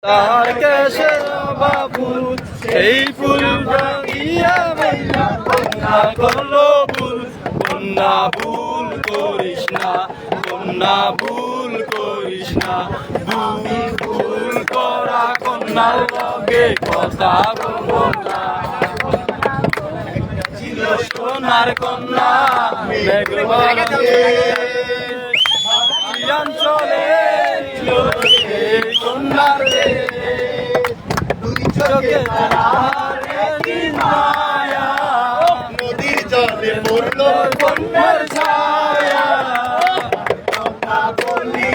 তার কেশে বাবুল সেই ফুল ভাঙিয়া মাইয়া কন্যা করলো ভুল, কন্যা ভুল করিস না, কন্যা ভুল করিস না। ভুল ভুল করা কন্যার লগে কথা বলবো না। ছিল সোনার কন্যা অঞ্চলে কন্যার চোখে মায়া, নদীর জলে পড়ল কন্যার ছায়া। কথা বলি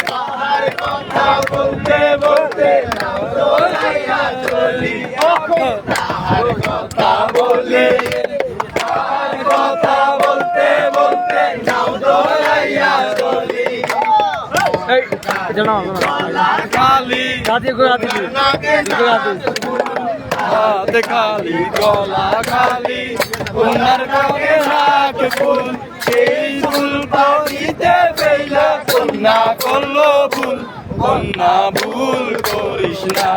তাহার কথা বলতে বলতে দৌড়াইয়া চলি, তাহার কথা বলি তাহার কথা বলতে বলতে যাও দৌড়াইয়া চলি। খালি হাতে খালি গলা খালি কন্যার কাছে রাখ ফুল, সেই ফুল পাইতে পেলা কন্যা করলো ভুল, কন্যা ভুল করিস না,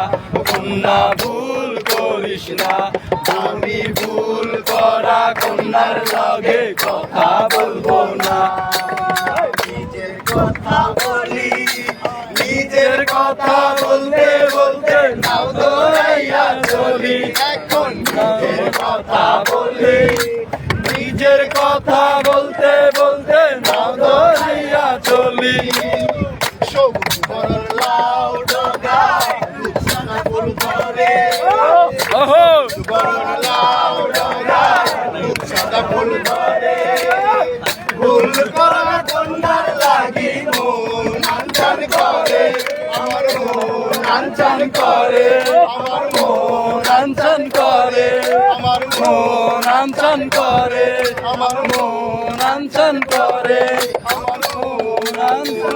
কন্যা ভুল করিস না। আমি ভুল করা কন্যার লগে কথা বলবো না। নিজের কথা বলি নিজের কথা বলতে বলতে নাও দৌড়াইয়া চলি, এখন নিজের কথা বলি নিজের কথা বলতে বলতে নাও দৌড়াইয়া চলি। সবুজ বরণ লাউ ডগায় রূপসানা ফুল ধরে, বরণ লাউ ডগায় রূপসানা ফুল ধরে। ভুল করা কন্যার লাগি মন আনচান করে, আমার মন আনচান করে, আমার মন আনচান করে, আমার মন আনচান করে, আমার মন আনচান করে, আমার মন আনচান